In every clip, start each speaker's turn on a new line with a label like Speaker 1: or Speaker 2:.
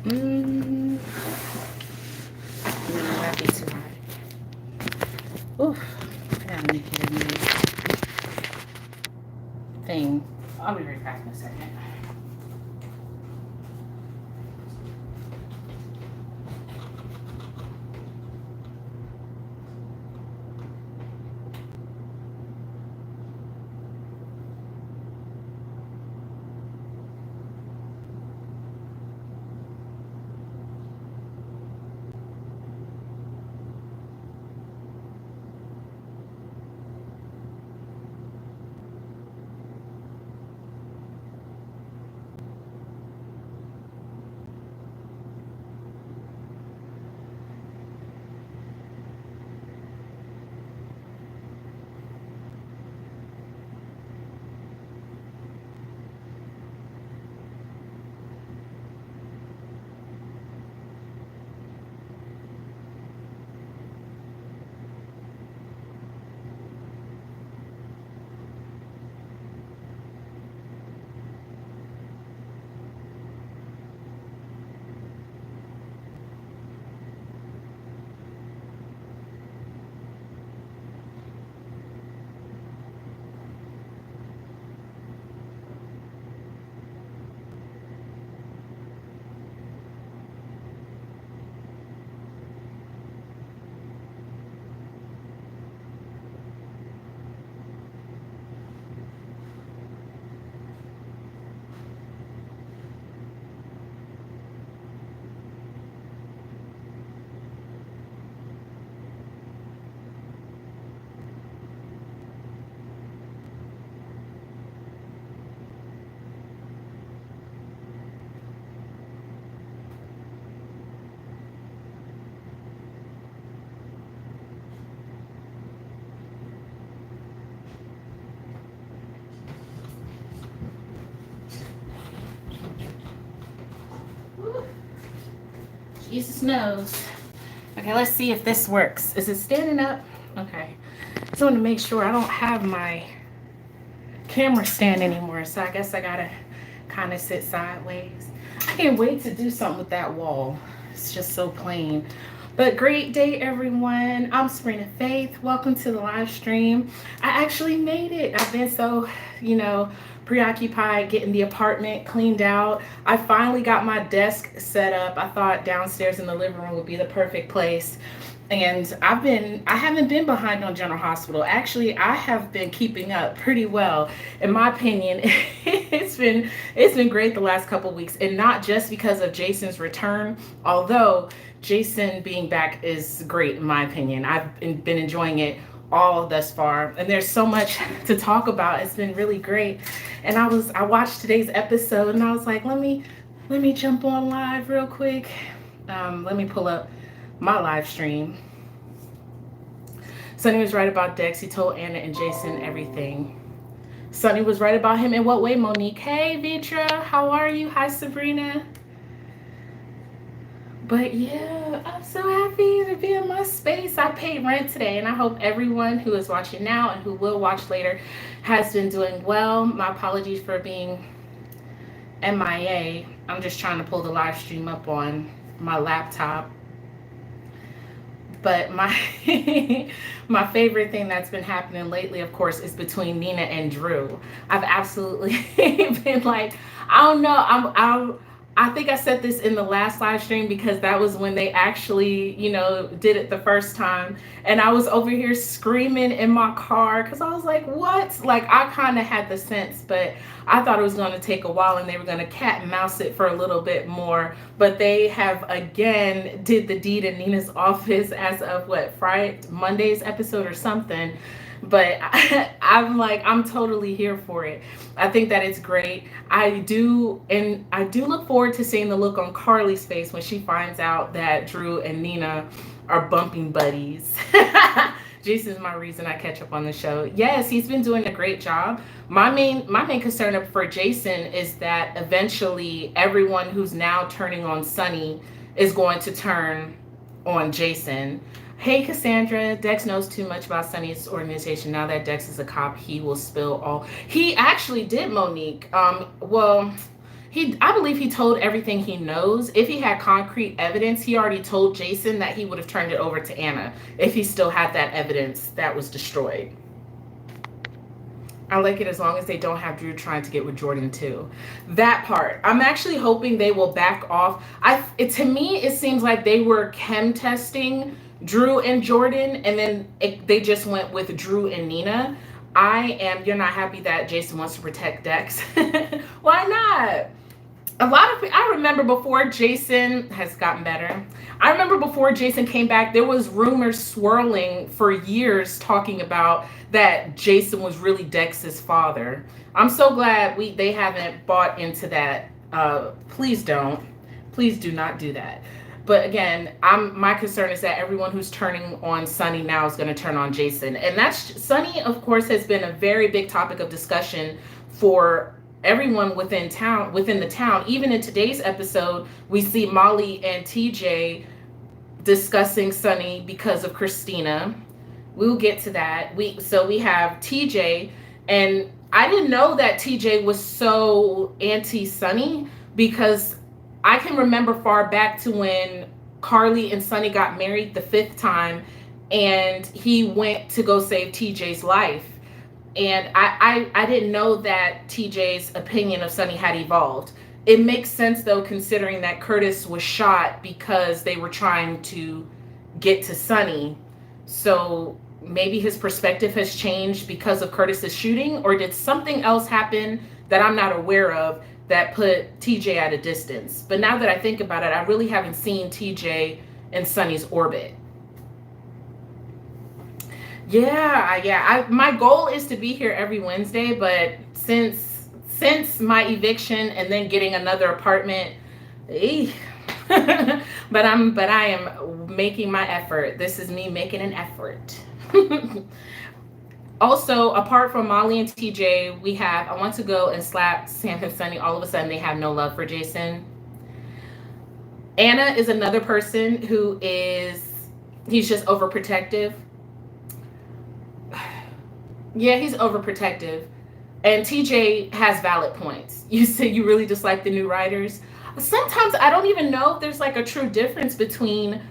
Speaker 1: Mm, no, that'd be too high. Oof. I gotta make it a new thing. I'll be right back in a second. Jesus knows. Okay, let's see if this works. Is it standing up? Okay. So I want to make sure I don't have my camera stand anymore. So I guess I gotta kind of sit sideways. I can't wait to do something with that wall. It's just so plain. But great day, everyone. I'm Sabrina Faith. Welcome to the live stream. I actually made it. I've been so, you know, preoccupied getting the apartment cleaned out. I finally got my desk set up. I thought downstairs in the living room would be the perfect place. And I haven't been behind on General Hospital. Actually, I have been keeping up pretty well. In my opinion, it's been great the last couple of weeks, and not just because of Jason's return, although Jason being back is great in my opinion. I've been enjoying it all thus far, and there's so much to talk about. It's been really great. And I watched today's episode, and I was like, let me jump on live real quick. Let me pull up my live stream. Sonny was right about Dex. He told Anna and Jason everything. Sonny was right about him in what way, Monique? Hey, Vitra, how are you? Hi, Sabrina. But yeah, I'm so happy to be in my space. I paid rent today, and I hope everyone who is watching now and who will watch later has been doing well. My apologies for being MIA. I'm just trying to pull the live stream up on my laptop. But my my favorite thing that's been happening lately, of course, is between Nina and Drew. I've absolutely been like, I don't know, I think I said this in the last live stream because that was when they actually, did it the first time. And I was over here screaming in my car because I was like, what? Like, I kind of had the sense, but I thought it was going to take a while and they were going to cat and mouse it for a little bit more. But they have again did the deed in Nina's office as of Monday's episode or something. But I'm totally here for it. I think that it's great. I do look forward to seeing the look on Carly's face when she finds out that Drew and Nina are bumping buddies. Jason's my reason I catch up on the show. Yes, he's been doing a great job. My main concern for Jason is that eventually everyone who's now turning on Sonny is going to turn on Jason. Hey, Cassandra. Dex knows too much about Sonny's organization. Now that Dex is a cop, he will spill all. He actually did, Monique. Well, I believe he told everything he knows. If he had concrete evidence, he already told Jason that he would have turned it over to Anna if he still had that evidence that was destroyed. I like it as long as they don't have Drew trying to get with Jordan too. That part, I'm actually hoping they will back off. To me, it seems like they were chem testing Drew and Jordan, and then they just went with Drew and Nina. You're not happy that Jason wants to protect Dex. Why not? A lot of I remember before Jason has gotten better. I remember before Jason came back, there was rumors swirling for years talking about that Jason was really Dex's father. I'm so glad they haven't bought into that. Please don't. Please do not do that. But again, my concern is that everyone who's turning on Sonny now is going to turn on Jason. And that's Sonny, of course, has been a very big topic of discussion for everyone within the town. Even in today's episode, we see Molly and TJ discussing Sonny because of Christina. We'll get to that. We have TJ, and I didn't know that TJ was so anti-Sonny, because I can remember far back to when Carly and Sonny got married the 5th time, and he went to go save TJ's life. And I didn't know that TJ's opinion of Sonny had evolved. It makes sense, though, considering that Curtis was shot because they were trying to get to Sonny. So maybe his perspective has changed because of Curtis's shooting, or did something else happen that I'm not aware of that put TJ at a distance? But now that I think about it, I really haven't seen TJ in Sonny's orbit. Yeah. My goal is to be here every Wednesday, but since my eviction and then getting another apartment, but I am making my effort. This is me making an effort. Also, apart from Molly and TJ, we have I Want to Go and Slap Sam and Sonny. All of a sudden, they have no love for Jason. Anna is another person who he's just overprotective. Yeah, he's overprotective. And TJ has valid points. You said you really dislike the new writers. Sometimes I don't even know if there's like a true difference between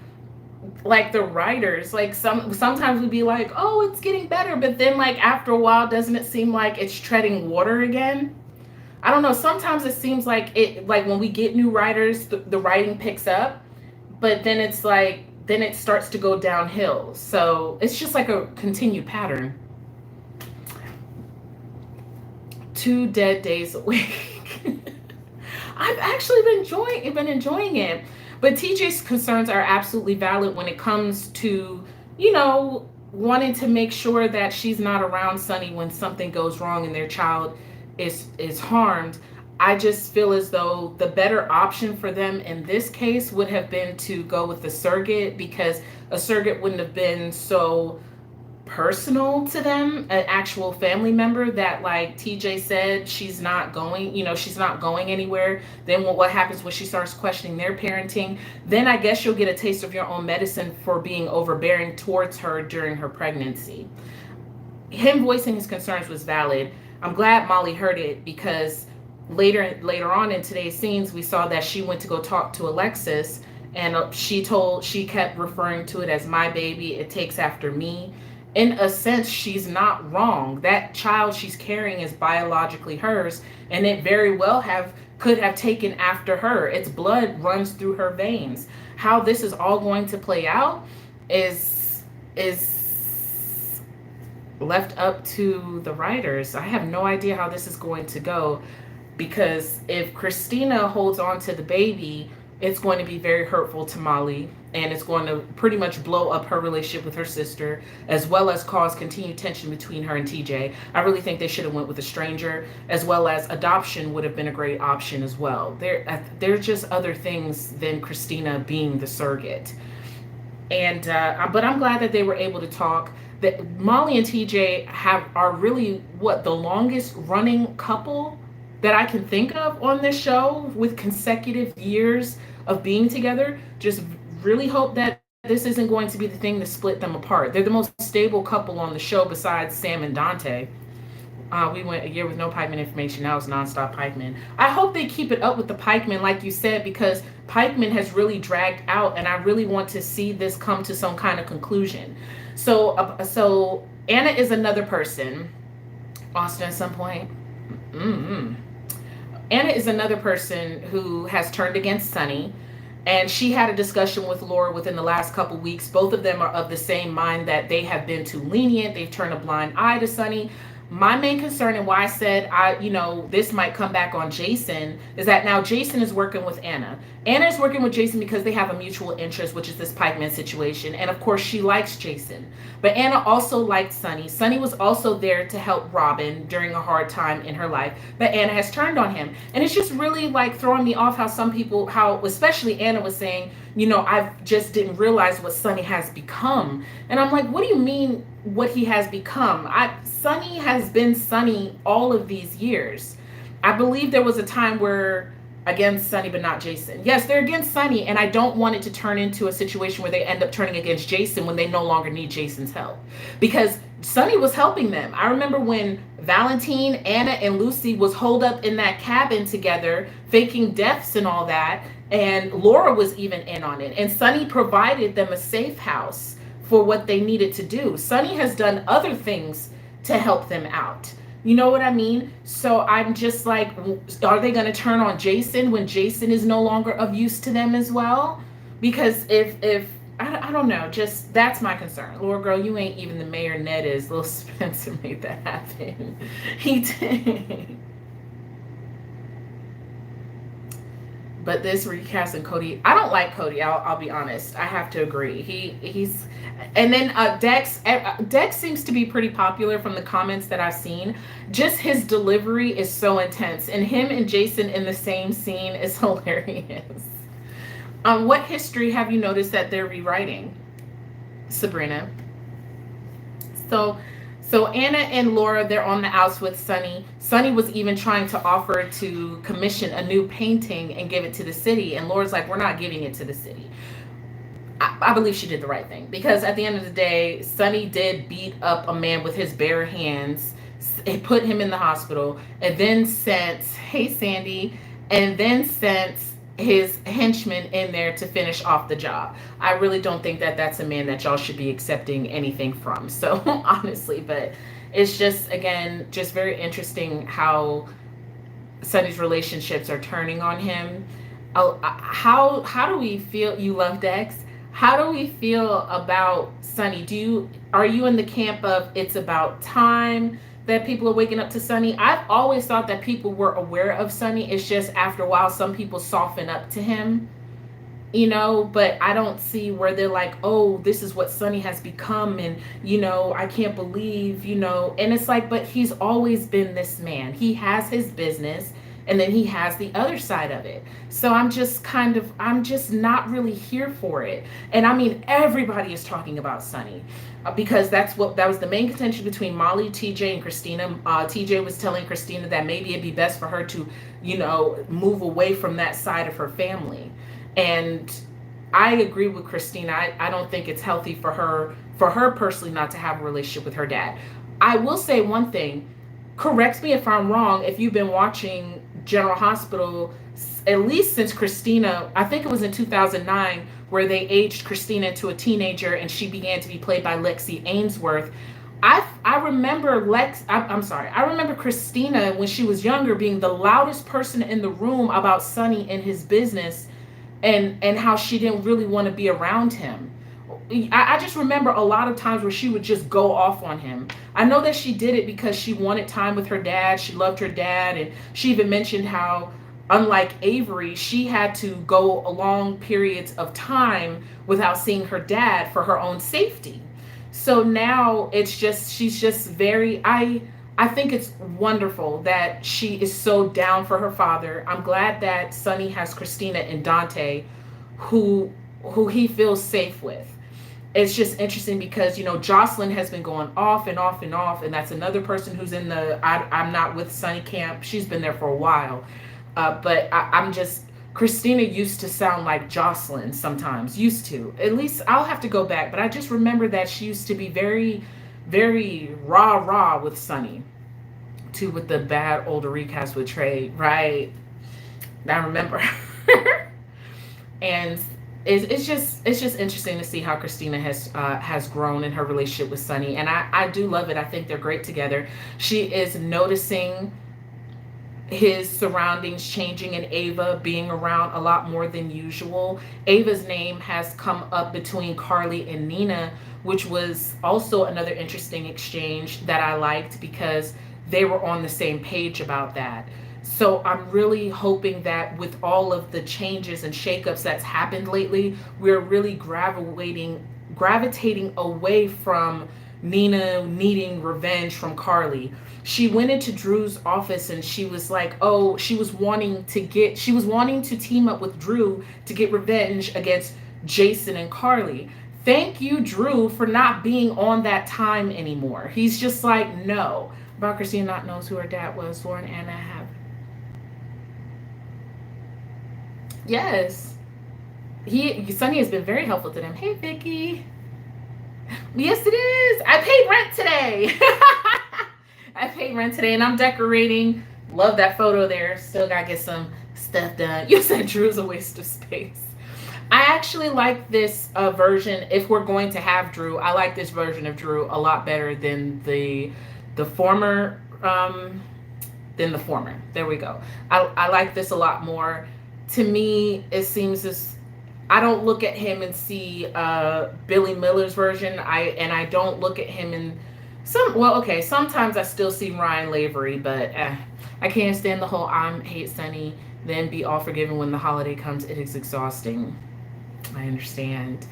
Speaker 1: like the writers. Like sometimes we'd be like, oh, it's getting better, but then like after a while, doesn't it seem like it's treading water again? I don't know. Sometimes it seems like when we get new writers, the writing picks up, but then it's like then it starts to go downhill. So it's just like a continued pattern. 2 dead days a week. I've actually been enjoying it. But TJ's concerns are absolutely valid when it comes to, wanting to make sure that she's not around Sonny when something goes wrong and their child is harmed. I just feel as though the better option for them in this case would have been to go with the surrogate, because a surrogate wouldn't have been so personal to them, an actual family member that, like TJ said, she's not going anywhere. Then what happens when she starts questioning their parenting? Then I guess you'll get a taste of your own medicine for being overbearing towards her during her pregnancy. Him voicing his concerns was valid. I'm glad Molly heard it, because later on in today's scenes, we saw that she went to go talk to Alexis, and she kept referring to it as my baby. It takes after me. In a sense, she's not wrong. That child she's carrying is biologically hers, and it very well could have taken after her. Its blood runs through her veins. How this is all going to play out is left up to the writers. I have no idea how this is going to go, because if Christina holds on to the baby, it's going to be very hurtful to Molly, and it's going to pretty much blow up her relationship with her sister, as well as cause continued tension between her and TJ. I really think they should have went with a stranger, as well as adoption would have been a great option as well. There's just other things than Christina being the surrogate. And but I'm glad that they were able to talk. That Molly and TJ are really the longest running couple that I can think of on this show, with consecutive years of being together. Just really hope that this isn't going to be the thing to split them apart. They're the most stable couple on the show besides Sam and Dante. We went a year with no pikeman information. Now it's nonstop pikeman. I hope they keep it up with the pikeman, like you said, because pikeman has really dragged out, and I really want to see this come to some kind of conclusion. So Anna is another person. Austin at some point. Mm-hmm. Anna is another person who has turned against Sonny, and she had a discussion with Laura within the last couple weeks. Both of them are of the same mind that they have been too lenient. They've turned a blind eye to Sonny. My main concern, and why I said this might come back on Jason, is that now Jason is working with Anna. Anna is working with Jason because they have a mutual interest, which is this pikeman situation. And of course, she likes Jason. But Anna also liked Sonny. Sonny was also there to help Robin during a hard time in her life. But Anna has turned on him. And it's just really like throwing me off how especially Anna was saying, I just didn't realize what Sonny has become. And I'm like, what do you mean what he has become? Sonny has been Sonny all of these years. I believe there was a time where against Sonny, but not Jason. Yes, they're against Sonny, and I don't want it to turn into a situation where they end up turning against Jason when they no longer need Jason's help. Because Sonny was helping them. I remember when Valentine, Anna, and Lucy was holed up in that cabin together, faking deaths and all that, and Laura was even in on it. And Sonny provided them a safe house for what they needed to do. Sonny has done other things to help them out. You know what I mean? So I'm just like, are they going to turn on Jason when Jason is no longer of use to them as well? Because if I don't know, just that's my concern. Lord, girl, you ain't even the mayor Ned is. Lil Spencer made that happen. He did. But this recasting Cody, I don't like Cody. I'll be honest. I have to agree. He's, and then Dex seems to be pretty popular from the comments that I've seen. Just his delivery is so intense, and him and Jason in the same scene is hilarious. What history have you noticed that they're rewriting, Sabrina? So Anna and Laura, they're on the outs with Sonny. Sonny was even trying to offer to commission a new painting and give it to the city. And Laura's like, we're not giving it to the city. I believe she did the right thing. Because at the end of the day, Sonny did beat up a man with his bare hands. It put him in the hospital. And then sent, hey Sandy, and then sent his henchman in there to finish off the job. I really don't think that that's a man that y'all should be accepting anything from. So honestly, but it's just, again, just very interesting how Sonny's relationships are turning on him. How do we feel? You love Dex. How do we feel about Sonny? Are you in the camp of it's about time that people are waking up to Sonny? I've always thought that people were aware of Sonny. It's just after a while, some people soften up to him, but I don't see where they're like, oh, this is what Sonny has become. And, I can't believe, and it's like, but he's always been this man. He has his business, and then he has the other side of it. So I'm just not really here for it. And I mean, everybody is talking about Sonny. Because that was the main contention between Molly, TJ, and Christina. TJ was telling Christina that maybe it'd be best for her to, move away from that side of her family. And I agree with Christina. I don't think it's healthy for her personally not to have a relationship with her dad. I will say one thing. Correct me if I'm wrong. If you've been watching General Hospital, at least since Christina, I think it was in 2009, where they aged Christina into a teenager and she began to be played by Lexi Ainsworth. I remember I remember Christina when she was younger being the loudest person in the room about Sonny and his business and how she didn't really want to be around him. I just remember a lot of times where she would just go off on him. I know that she did it because she wanted time with her dad. She loved her dad, and she even mentioned how, unlike Avery, she had to go long periods of time without seeing her dad for her own safety. So now she's just very, I think it's wonderful that she is so down for her father. I'm glad that Sonny has Christina and Dante who he feels safe with. It's just interesting because, Jocelyn has been going off and off and off, and that's another person who's in the I'm not with Sonny camp. She's been there for a while. But I'm just, Christina used to sound like Jocelyn sometimes, used to. At least I'll have to go back, but I just remember that she used to be very, very rah-rah with Sonny. too with the bad older recast with Trey, right? I remember. And it's just interesting to see how Christina has grown in her relationship with Sonny, and I do love it. I think they're great together. She is noticing his surroundings changing and Ava being around a lot more than usual. Ava's name has come up between Carly and Nina, which was also another interesting exchange that I liked because they were on the same page about that. So I'm really hoping that with all of the changes and shakeups that's happened lately, we're really gravitating away from Nina needing revenge from Carly. She went into Drew's office and she was like, oh, she was wanting to team up with Drew to get revenge against Jason and Carly. Thank you, Drew, for not being on that time anymore. He's just like, no. About Christina not knows who her dad was. Lauren and Anna have. Yes. Sonny has been very helpful to them. Hey, Vicky. Yes, it is. I paid rent today. I paid rent today and I'm decorating. Love that photo there. Still gotta get some stuff done. You said Drew's a waste of space. I actually like this version. If we're going to have Drew, I like this version of Drew a lot better than the former. Than the former. There we go. I like this a lot more. To me, it seems as I don't look at him and see Billy Miller's version. I don't look at him in sometimes I still see Ryan Lavery, but I can't stand the whole hate Sonny, then be all forgiven when the holiday comes. It is exhausting. I understand.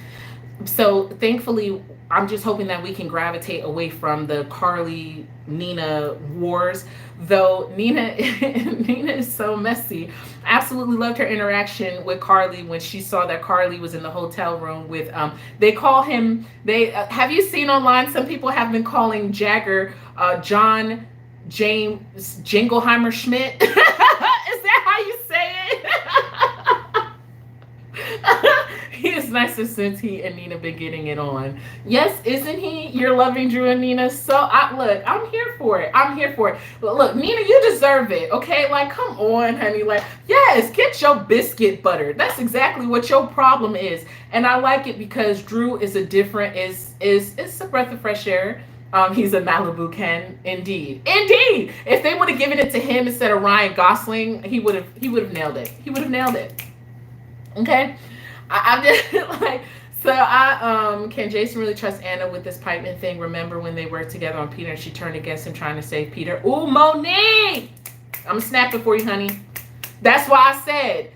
Speaker 1: So thankfully, I'm just hoping that we can gravitate away from the Carly Nina wars. Though Nina is so messy. I absolutely loved her interaction with Carly when she saw that Carly was in the hotel room with they call him have you seen online some people have been calling Jagger John James Jingleheimer Schmidt. Is that how you say it? He is nicer since he and Nina been getting it on. Yes, isn't he? You're loving Drew and Nina. So I'm here for it. I'm here for it. But look, Nina, you deserve it. Okay, like come on, honey. Like yes, get your biscuit buttered. That's exactly what your problem is. And I like it because Drew is a different is a breath of fresh air. He's a Malibu Ken, indeed. If they would have given it to him instead of Ryan Gosling, he would have nailed it. He would have nailed it. Okay. I'm just like, so can Jason really trust Anna with this Pipeman thing? Remember when they worked together on Peter and she turned against him trying to save Peter? Ooh, Monique! I'm gonna snap it for you, honey. That's why I said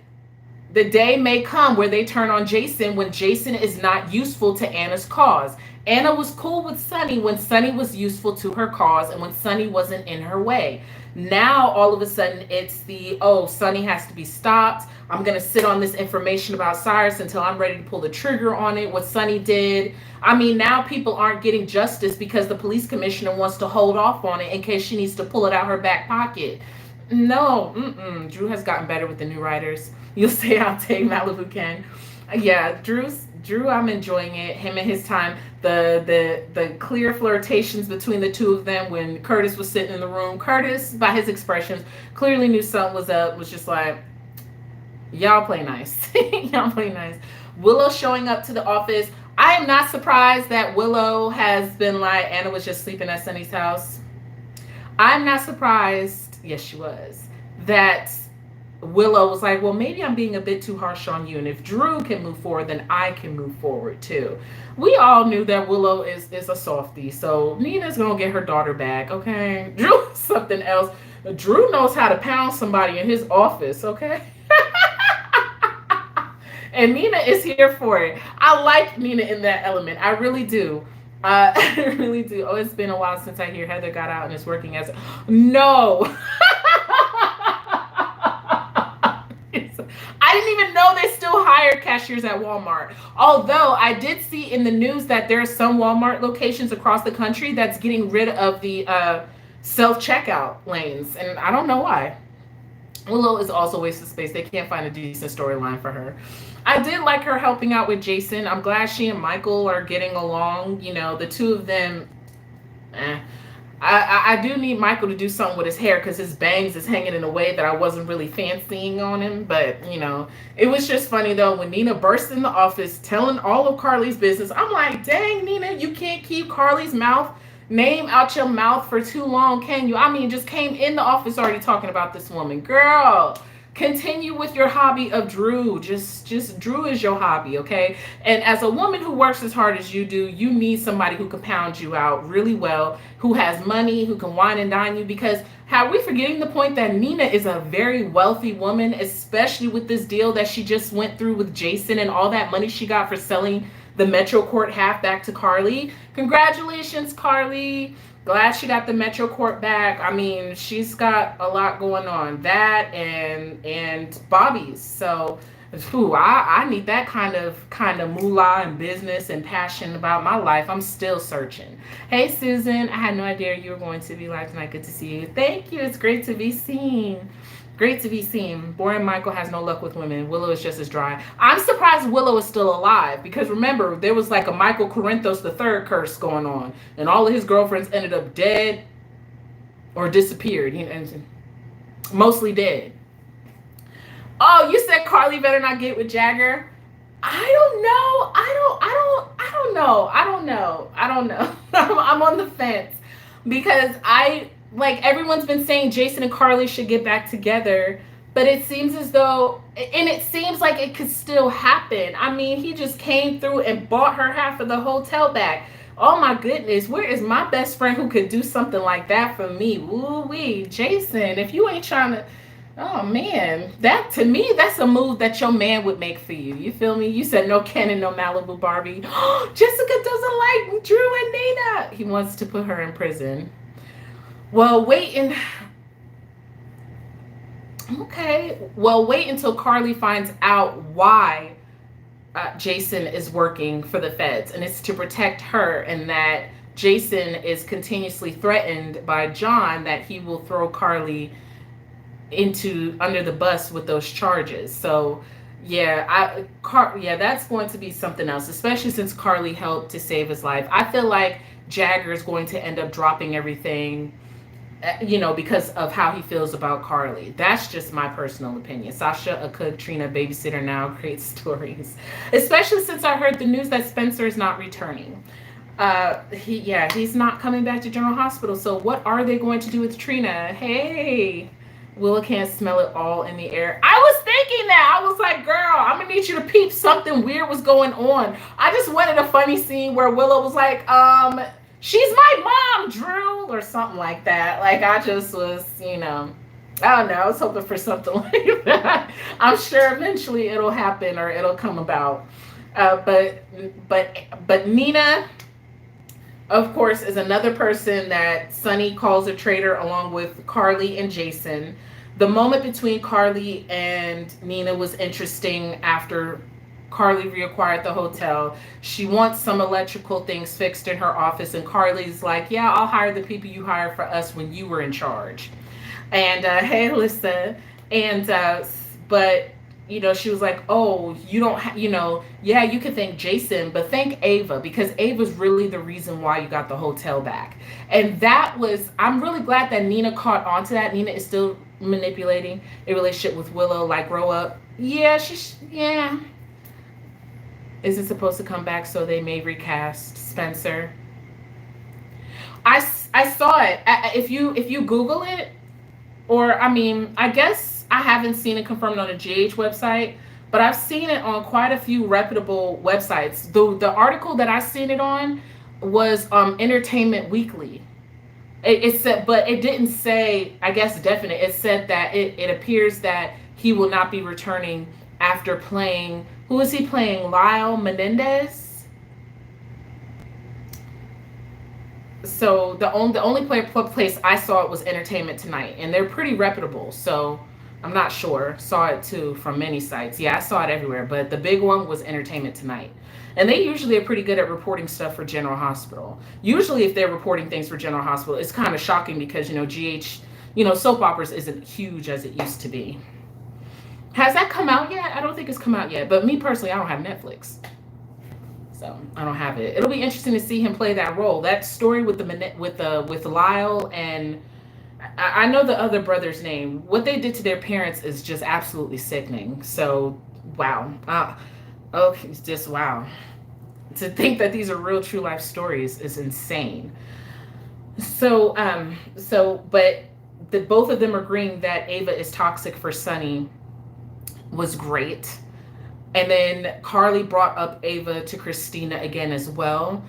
Speaker 1: the day may come where they turn on Jason when Jason is not useful to Anna's cause. Anna was cool with Sonny when Sonny was useful to her cause and when Sonny wasn't in her way. Now, all of a sudden, it's Sonny has to be stopped. I'm going to sit on this information about Cyrus until I'm ready to pull the trigger on it, what Sonny did. I mean, now people aren't getting justice because the police commissioner wants to hold off on it in case she needs to pull it out her back pocket. No, Drew has gotten better with the new writers. You'll say I'll take Malibu Ken. Yeah, Drew, I'm enjoying it. Him and his time, the clear flirtations between the two of them when Curtis was sitting in the room. Curtis, by his expressions, clearly knew something was up. Was just like, y'all play nice. Y'all play nice. Willow showing up to the office. I am not surprised that Willow has been like, Anna was just sleeping at Sonny's house. I'm not surprised, yes she was, that Willow was like, well, maybe I'm being a bit too harsh on you. And if Drew can move forward, then I can move forward too. We all knew that Willow is a softie. So Nina's going to get her daughter back, okay? Drew is something else. Drew knows how to pound somebody in his office, okay? And Nina is here for it. I like Nina in that element. I really do. I really do. Oh, it's been a while since I hear Heather got out and is working as... No. I didn't even know they still hired cashiers at Walmart. Although I did see in the news that there are some Walmart locations across the country that's getting rid of the self-checkout lanes. And I don't know why. Willow is also a waste of space. They can't find a decent storyline for her. I did like her helping out with Jason. I'm glad she and Michael are getting along. You know, the two of them, I do need Michael to do something with his hair because his bangs is hanging in a way that I wasn't really fancying on him. But, it was just funny though when Nina burst in the office telling all of Carly's business. I'm like, dang, Nina, you can't keep Carly's name out your mouth for too long, can you? I mean, just came in the office already talking about this woman. Girl, continue with your hobby of Drew. Just Drew is your hobby, okay? And as a woman who works as hard as you do, you need somebody who can pound you out really well, who has money, who can wine and dine you. Because are we forgetting the point that Nina is a very wealthy woman, especially with this deal that she just went through with Jason and all that money she got for selling the Metro Court half back to Carly. Congratulations, Carly. Glad she got the Metro Court back. I mean, she's got a lot going on. That and Bobby's. So, I need that kind of moolah and business and passion about my life. I'm still searching. Hey, Susan. I had no idea you were going to be live tonight. Good to see you. Thank you. It's great to be seen. Great to be seen. Boring Michael has no luck with women. Willow is just as dry. I'm surprised Willow is still alive because remember, there was like a Michael Corinthos the third curse going on, and all of his girlfriends ended up dead or disappeared, and mostly dead. Oh, you said Carly better not get with Jagger? I don't know. I don't know. I'm on the fence because everyone's been saying Jason and Carly should get back together, but it seems as though, and it seems like it could still happen. I mean, he just came through and bought her half of the hotel back. Oh my goodness, where is my best friend who could do something like that for me? Woo-wee, Jason, if you ain't trying to, oh man, that to me, that's a move that your man would make for you. You feel me? You said no Ken and no Malibu Barbie. Jessica doesn't like Drew and Nina. He wants to put her in prison. Well, wait until Carly finds out why Jason is working for the feds, and it's to protect her, and that Jason is continuously threatened by John that he will throw Carly under the bus with those charges. So that's going to be something else, especially since Carly helped to save his life. I feel like Jagger is going to end up dropping everything, because of how he feels about Carly. That's just my personal opinion. Sasha, a cook, Trina, babysitter now, creates stories. Especially since I heard the news that Spencer is not returning. He's not coming back to General Hospital. So what are they going to do with Trina? Hey, Willa can't smell it all in the air. I was thinking that. I was like, girl, I'm going to need you to peep something weird was going on. I just wanted a funny scene where Willa was like, she's my mom, Drew, or something like that. Like, I just was, I don't know. I was hoping for something like that. I'm sure eventually it'll happen or it'll come about. But Nina, of course, is another person that Sonny calls a traitor along with Carly and Jason. The moment between Carly and Nina was interesting after Carly reacquired the hotel. She wants some electrical things fixed in her office, and Carly's like, yeah, I'll hire the people you hired for us when you were in charge. And hey, Alyssa, and but she was like, oh, you don't you can thank Jason, but thank Ava, because Ava's really the reason why you got the hotel back. And I'm really glad that Nina caught on to that. Nina is still manipulating a relationship with Willow, like, grow up. Yeah. Is it supposed to come back so they may recast Spencer? I saw it. If you Google it, or I guess I haven't seen it confirmed on the GH website, but I've seen it on quite a few reputable websites. The article that I seen it on was Entertainment Weekly. It said, but it didn't say, I guess, definite. It said that it appears that he will not be returning after playing. Who is he playing? Lyle Menendez. So the only place I saw it was Entertainment Tonight, and they're pretty reputable. So I'm not sure. Saw it too from many sites. Yeah, I saw it everywhere, but the big one was Entertainment Tonight. And they usually are pretty good at reporting stuff for General Hospital. Usually if they're reporting things for General Hospital, it's kind of shocking because, GH, soap operas isn't huge as it used to be. Has that come out yet? I don't think it's come out yet. But me personally, I don't have Netflix. So I don't have it. It'll be interesting to see him play that role. That story with with Lyle and I know the other brother's name. What they did to their parents is just absolutely sickening. So wow. Oh, it's just wow. To think that these are real true life stories is insane. But both of them agreeing that Ava is toxic for Sonny was great. And then Carly brought up Ava to Christina again as well.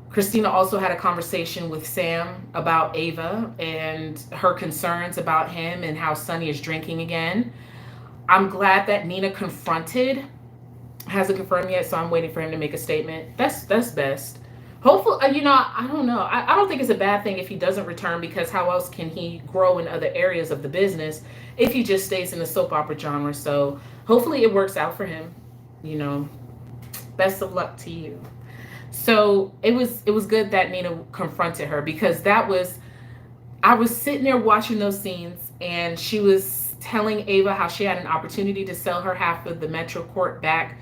Speaker 1: Christina also had a conversation with Sam about Ava and her concerns about him and how Sonny is drinking again. I'm glad that Nina confronted. Hasn't confirmed yet, so I'm waiting for him to make a statement. That's best. Hopefully, I don't know. I don't think it's a bad thing if he doesn't return, because how else can he grow in other areas of the business if he just stays in the soap opera genre? So hopefully it works out for him. Best of luck to you. So it was good that Nina confronted her, because I was sitting there watching those scenes, and she was telling Ava how she had an opportunity to sell her half of the Metro Court back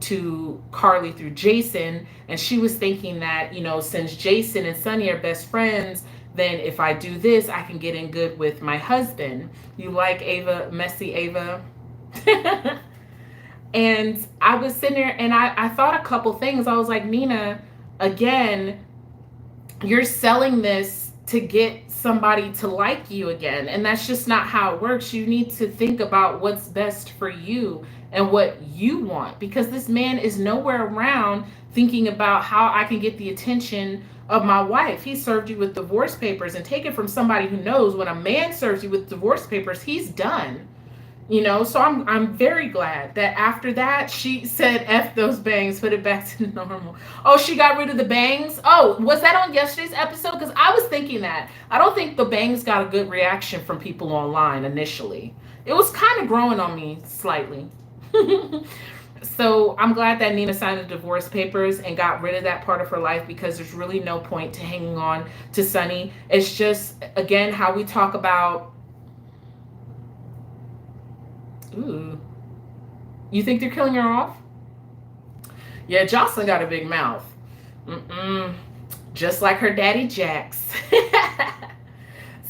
Speaker 1: to Carly through Jason, and she was thinking that, since Jason and Sonny are best friends, then if I do this, I can get in good with my husband. You like Ava, messy Ava? And I was sitting there and I thought a couple things. I was like, Nina, again, you're selling this to get somebody to like you again. And that's just not how it works. You need to think about what's best for you and what you want, because this man is nowhere around thinking about how I can get the attention of my wife. He served you with divorce papers, and take it from somebody who knows, when a man serves you with divorce papers, he's done. So I'm very glad that after that she said, F those bangs, put it back to normal. Oh, she got rid of the bangs? Oh, was that on yesterday's episode? Because I was thinking that. I don't think the bangs got a good reaction from people online initially. It was kind of growing on me slightly. So I'm glad that Nina signed the divorce papers and got rid of that part of her life, because there's really no point to hanging on to Sonny. It's just, again, how we talk about. Ooh. You think they're killing her off? Yeah, Jocelyn got a big mouth. Just like her daddy Jax.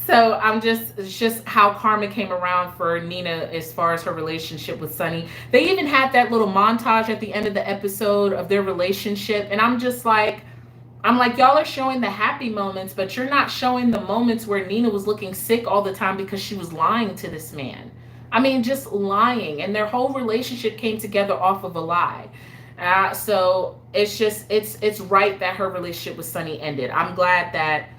Speaker 1: So it's just how karma came around for Nina as far as her relationship with Sonny. They even had that little montage at the end of the episode of their relationship. And I'm like, y'all are showing the happy moments, but you're not showing the moments where Nina was looking sick all the time because she was lying to this man. I mean, just lying. And their whole relationship came together off of a lie. So it's right that her relationship with Sonny ended. I'm glad that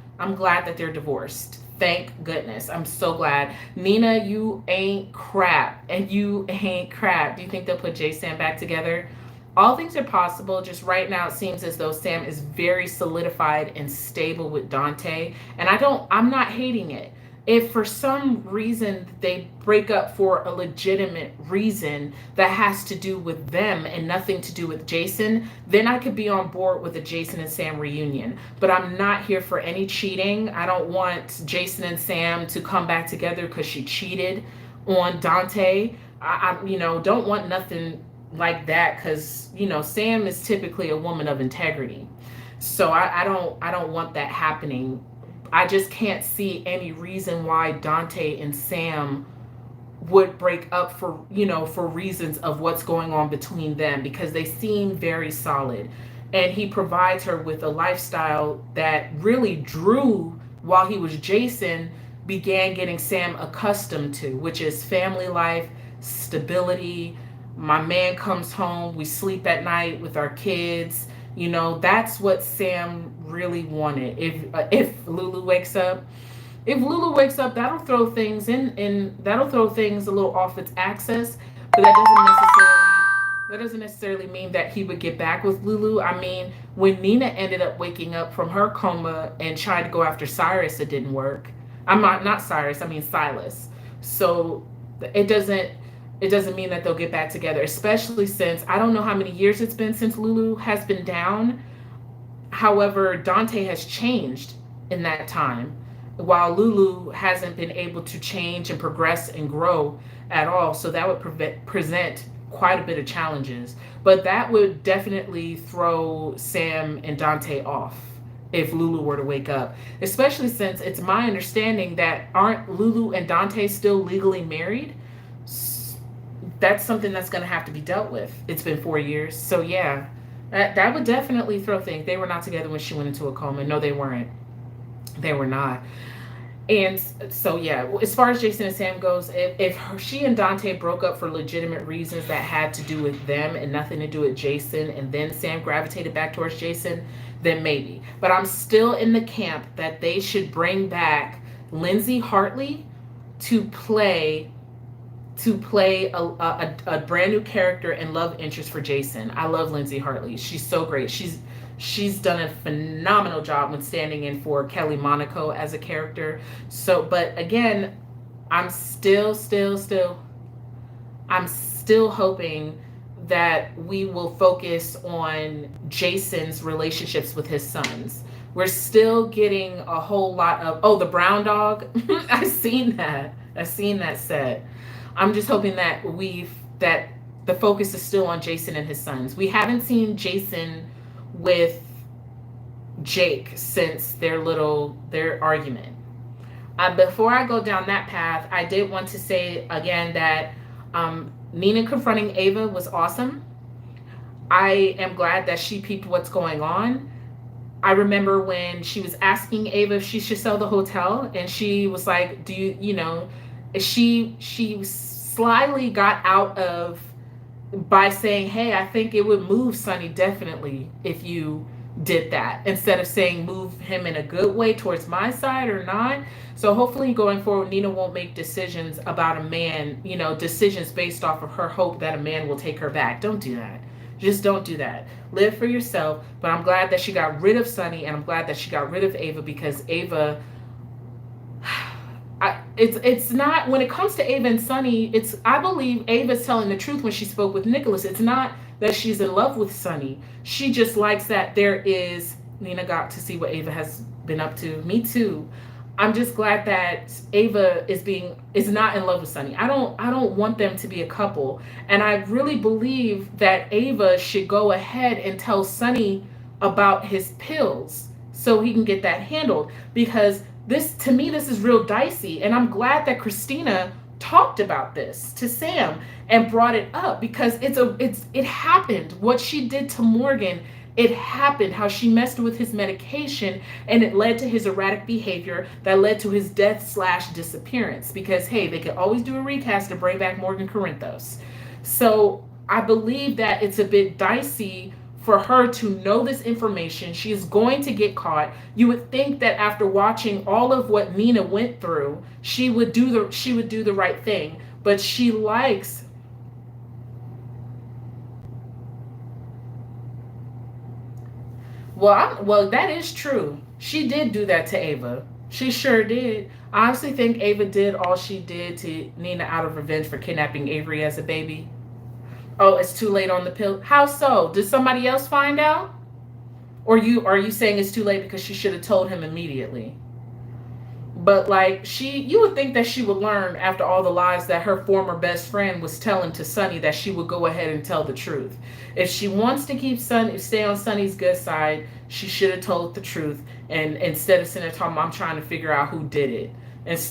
Speaker 1: they're divorced. Thank goodness. I'm so glad. Nina, you ain't crap. And you ain't crap. Do you think they'll put Jay Sam back together? All things are possible. Just right now, it seems as though Sam is very solidified and stable with Dante. And I'm not hating it. If for some reason they break up for a legitimate reason that has to do with them and nothing to do with Jason, then I could be on board with a Jason and Sam reunion. But I'm not here for any cheating. I don't want Jason and Sam to come back together because she cheated on Dante. I don't want nothing like that, because Sam is typically a woman of integrity. So I don't want that happening. I just can't see any reason why Dante and Sam would break up for reasons of what's going on between them, because they seem very solid. And he provides her with a lifestyle that really Drew, while he was Jason, began getting Sam accustomed to, which is family life, stability. My man comes home, we sleep at night with our kids. That's what Sam really wanted. If Lulu wakes up, that'll throw things that'll throw things a little off its axis. But that doesn't necessarily mean that he would get back with Lulu. I mean, when Nina ended up waking up from her coma and tried to go after Cyrus, it didn't work. I'm not Cyrus, I mean Silas. So it doesn't mean that they'll get back together, especially since I don't know how many years it's been since Lulu has been down. However, Dante has changed in that time, while Lulu hasn't been able to change and progress and grow at all. So that would present quite a bit of challenges. But that would definitely throw Sam and Dante off if Lulu were to wake up, especially since it's my understanding that aren't Lulu and Dante still legally married? That's something that's going to have to be dealt with. It's been 4 years. So yeah, that would definitely throw things. They were not together when she went into a coma. No, they weren't. They were not. And so yeah, as far as Jason and Sam goes, if she and Dante broke up for legitimate reasons that had to do with them and nothing to do with Jason, and then Sam gravitated back towards Jason, then maybe. But I'm still in the camp that they should bring back Lindsay Hartley to play a brand new character and love interest for Jason. I love Lindsay Hartley. She's so great. She's done a phenomenal job when standing in for Kelly Monaco as a character. So, but again, I'm still hoping that we will focus on Jason's relationships with his sons. We're still getting a whole lot of, the brown dog. I've seen that set. I'm just hoping that the focus is still on Jason and his sons. We haven't seen Jason with Jake since their argument. Before I go down that path, I did want to say again that Nina confronting Ava was awesome. I am glad that she peeped what's going on. I remember when she was asking Ava if she should sell the hotel, and she was like, she slyly got out of by saying, hey, I think it would move Sonny definitely if you did that, instead of saying move him in a good way towards my side or not. So hopefully going forward, Nina won't make decisions about a man, decisions based off of her hope that a man will take her back. Don't do that. Just don't do that. Live for yourself. But I'm glad that she got rid of Sonny, and I'm glad that she got rid of Ava, because Ava, it's not, when it comes to Ava and Sonny, I believe Ava's telling the truth when she spoke with Nicholas. It's not that she's in love with Sonny. She just likes that Nina got to see what Ava has been up to. Me too. I'm just glad that Ava is not in love with Sonny. I don't want them to be a couple. And I really believe that Ava should go ahead and tell Sonny about his pills so he can get that handled, because to me this is real dicey. And I'm glad that Christina talked about this to Sam and brought it up, because it happened. What she did to Morgan, it happened. How she messed with his medication, and it led to his erratic behavior that led to his death/disappearance. Because hey, they could always do a recast to bring back Morgan Corinthos. So I believe that it's a bit dicey for her to know this information. She is going to get caught. You would think that after watching all of what Nina went through, she would do the right thing. But she likes Well, that is true. She did do that to Ava. She sure did. I honestly think Ava did all she did to Nina out of revenge for kidnapping Avery as a baby. Oh, it's too late on the pill. How so? Did somebody else find out? Or are you saying it's too late because she should have told him immediately? But you would think that she would learn after all the lies that her former best friend was telling to Sonny, that she would go ahead and tell the truth. If she wants to stay on Sonny's good side, she should have told the truth. And instead of sitting there talking, I'm trying to figure out who did it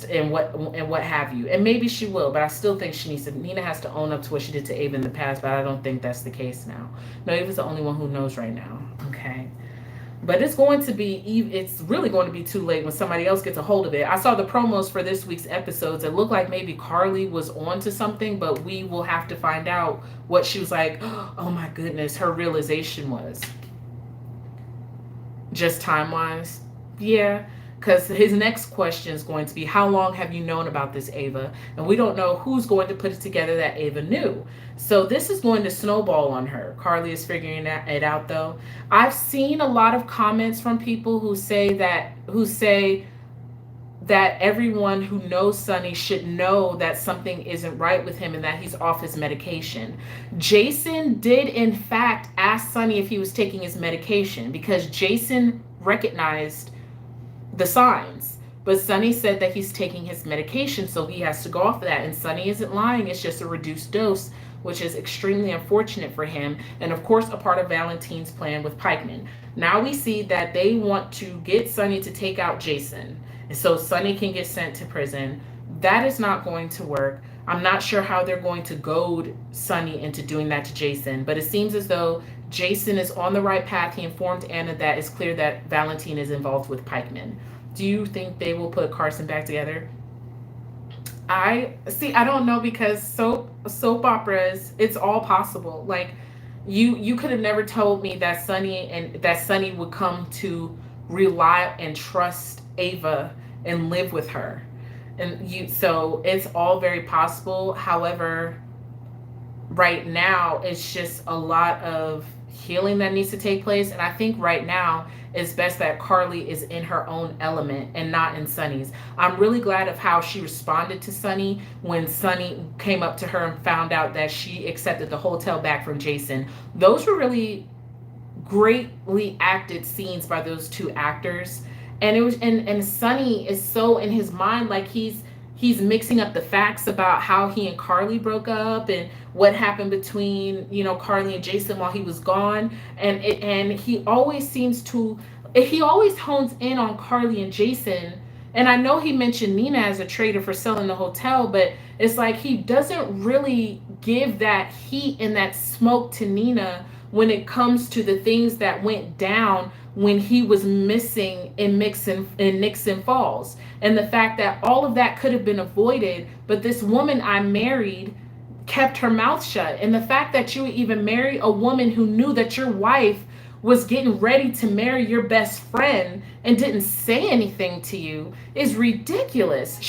Speaker 1: and what have you. And maybe she will, but I still think Nina has to own up to what she did to Ava in the past, but I don't think that's the case now. No, Ava's the only one who knows right now. Okay. But it's really going to be too late when somebody else gets a hold of it. I saw the promos for this week's episodes. It looked like maybe Carly was on to something, but we will have to find out what she was like, oh my goodness, her realization was. Just time-wise? Yeah. Because his next question is going to be, how long have you known about this, Ava? And we don't know who's going to put it together that Ava knew. So this is going to snowball on her. Carly is figuring it out, though. I've seen a lot of comments from people who say that everyone who knows Sonny should know that something isn't right with him and that he's off his medication. Jason did, in fact, ask Sonny if he was taking his medication, because Jason recognized the signs. But Sonny said that he's taking his medication, so he has to go off of that. And Sonny isn't lying. It's just a reduced dose. which is extremely unfortunate for him, and of course a part of Valentine's plan with Pikeman. Now we see that they want to get Sonny to take out Jason, and so Sonny can get sent to prison. That is not going to work. I'm not sure how they're going to goad Sonny into doing that to Jason, but it seems as though Jason is on the right path. He informed Anna that it's clear that Valentine is involved with Pikeman. Do you think they will put Carson back together? I see. I don't know, because soap operas, it's all possible. Like, you could have never told me that Sonny would come to rely and trust Ava and live with her, and so it's all very possible. However, right now it's just a lot of healing that needs to take place, and I think right now it's best that Carly is in her own element and not in Sonny's. I'm really glad of how she responded to Sonny when Sonny came up to her and found out that she accepted the hotel back from Jason. Those were really greatly acted scenes by those two actors. And it was, and Sonny is so in his mind, like he's mixing up the facts about how he and Carly broke up and what happened between, Carly and Jason while he was gone. And he always hones in on Carly and Jason. And I know he mentioned Nina as a traitor for selling the hotel, but it's like he doesn't really give that heat and that smoke to Nina when it comes to the things that went down when he was missing in Nixon Falls. And the fact that all of that could have been avoided, but this woman I married kept her mouth shut. And the fact that you would even marry a woman who knew that your wife was getting ready to marry your best friend and didn't say anything to you is ridiculous.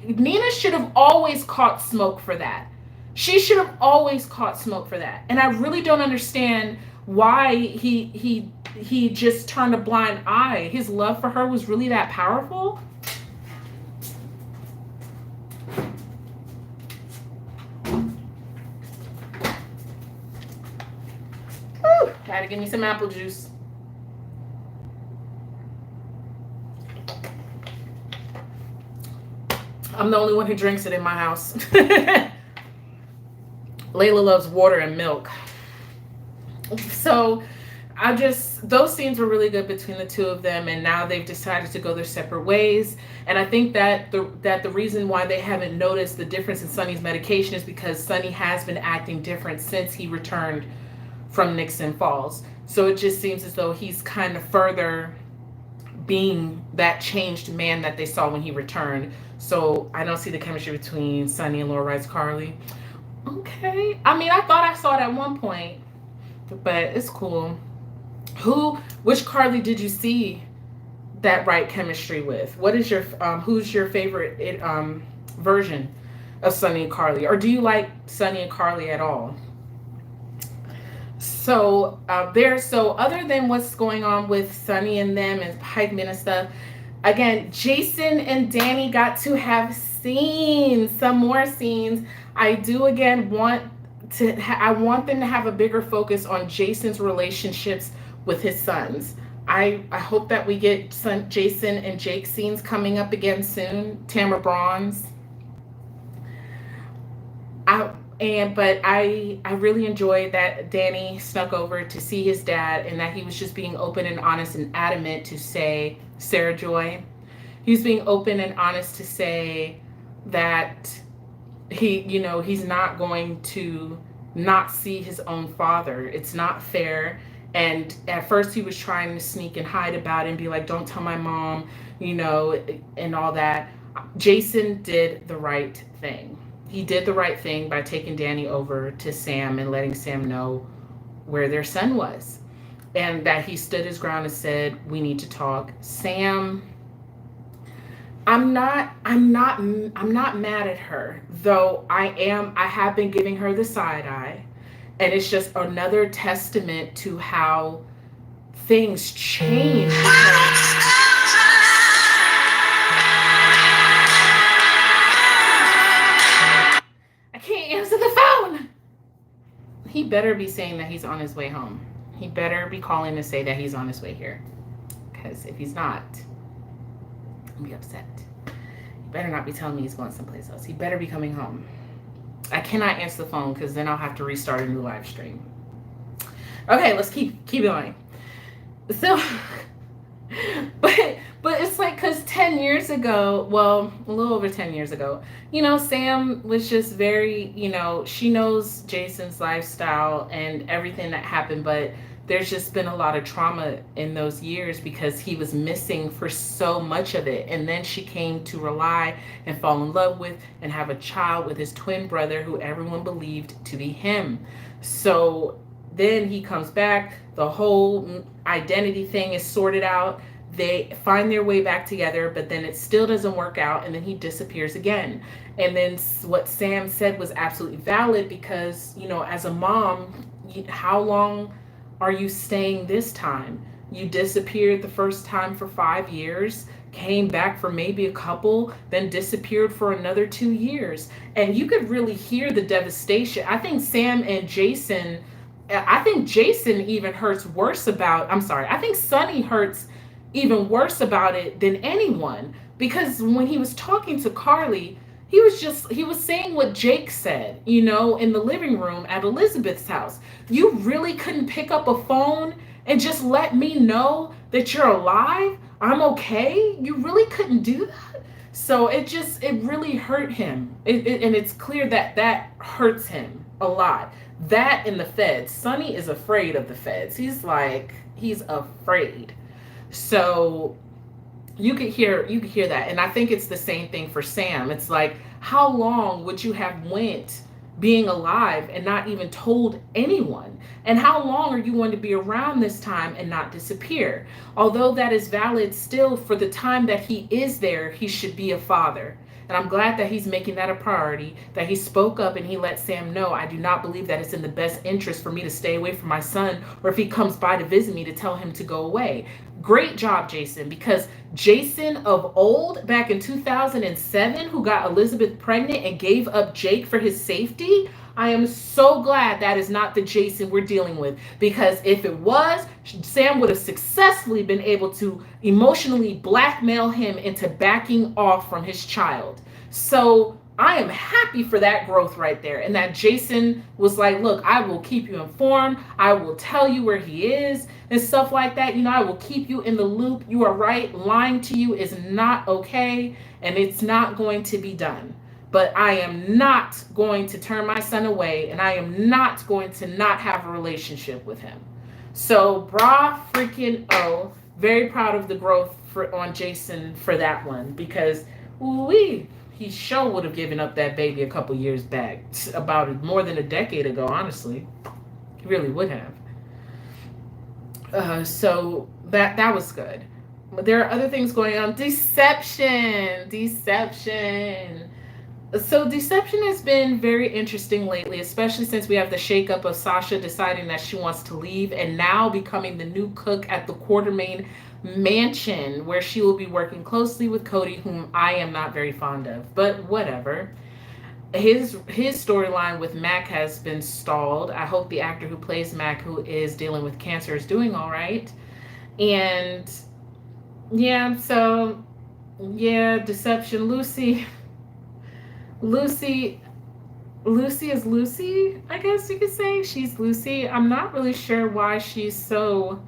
Speaker 1: Nina should have always caught smoke for that. She should have always caught smoke for that. And I really don't understand why he just turned a blind eye. His love for her was really that powerful. Whew, gotta give me some apple juice. I'm the only one who drinks it in my house. Layla loves water and milk. So those scenes were really good between the two of them, and now they've decided to go their separate ways. And I think that the reason why they haven't noticed the difference in Sonny's medication is because Sonny has been acting different since he returned from Nixon Falls. So it just seems as though he's kind of further being that changed man that they saw when he returned. So I don't see the chemistry between Sonny and Laura Wright's Carly. Okay. I mean, I thought I saw it at one point, but it's cool. Which Carly did you see that right chemistry with? What is your who's your favorite version of Sonny and Carly, or do you like Sonny and Carly at all? So other than what's going on with Sonny and them and Pikeman and stuff, again, Jason and Danny got to have some more scenes. I do again I want them to have a bigger focus on Jason's relationships with his sons. I hope that we get Jason and Jake scenes coming up again soon. Tamara Braun's. But I really enjoyed that Danny snuck over to see his dad, and that he was just being open and honest and adamant to say, Sarah Joy, he was being open and honest to say that he's not going to not see his own father. It's not fair. And at first he was trying to sneak and hide about it and be like, don't tell my mom, and all that. Jason did the right thing. He did the right thing by taking Danny over to Sam and letting Sam know where their son was, and that he stood his ground and said, we need to talk. Sam, I'm not mad at her, though I have been giving her the side eye, and it's just another testament to how things change. He better be saying that he's on his way home. He better be calling to say that he's on his way here. Because if he's not, I'll be upset. He better not be telling me he's going someplace else. He better be coming home. I cannot answer the phone because then I'll have to restart a new live stream. Okay, let's keep going. So, but it's like, because 10 years ago, well, a little over 10 years ago, Sam was just very, she knows Jason's lifestyle and everything that happened, but there's just been a lot of trauma in those years because he was missing for so much of it. And then she came to rely and fall in love with and have a child with his twin brother, who everyone believed to be him. So then he comes back, the whole identity thing is sorted out. They find their way back together, but then it still doesn't work out, and then he disappears again. And then what Sam said was absolutely valid because, as a mom, how long are you staying this time? You disappeared the first time for 5 years, came back for maybe a couple, then disappeared for another 2 years. And you could really hear the devastation. I think Jason even hurts worse I think Sonny hurts even worse about it than anyone, because when he was talking to Carly, he was saying what Jake said, in the living room at Elizabeth's house. You really couldn't pick up a phone and just let me know that you're alive? I'm okay? You really couldn't do that? So it really hurt him. And it's clear that hurts him a lot. That and the feds. Sonny is afraid of the feds. He's afraid. So you could hear that. And I think it's the same thing for Sam. It's like, how long would you have went being alive and not even told anyone? And how long are you going to be around this time and not disappear? Although that is valid still, for the time that he is there, he should be a father. And I'm glad that he's making that a priority, that he spoke up and he let Sam know, I do not believe that it's in the best interest for me to stay away from my son, or if he comes by to visit me, to tell him to go away. Great job, Jason, because Jason of old, back in 2007, who got Elizabeth pregnant and gave up Jake for his safety, I am so glad that is not the Jason we're dealing with, because if it was, Sam would have successfully been able to emotionally blackmail him into backing off from his child. So I am happy for that growth right there, and that Jason was like, look, I will keep you informed. I will tell you where he is and stuff like that. I will keep you in the loop. You are right. Lying to you is not okay, and it's not going to be done. But I am not going to turn my son away, and I am not going to not have a relationship with him. So, very proud of the growth on Jason for that one, because he sure would have given up that baby a couple years back, about more than a decade ago, honestly. He really would have. So that was good. But there are other things going on. Deception. So deception has been very interesting lately, especially since we have the shakeup of Sasha deciding that she wants to leave and now becoming the new cook at the Quartermain mansion, where she will be working closely with Cody, whom I am not very fond of, but whatever. His storyline with Mac has been stalled. I hope the actor who plays Mac, who is dealing with cancer, is doing all right. And deception. Lucy is Lucy, I guess you could say. She's Lucy. I'm not really sure why she's so...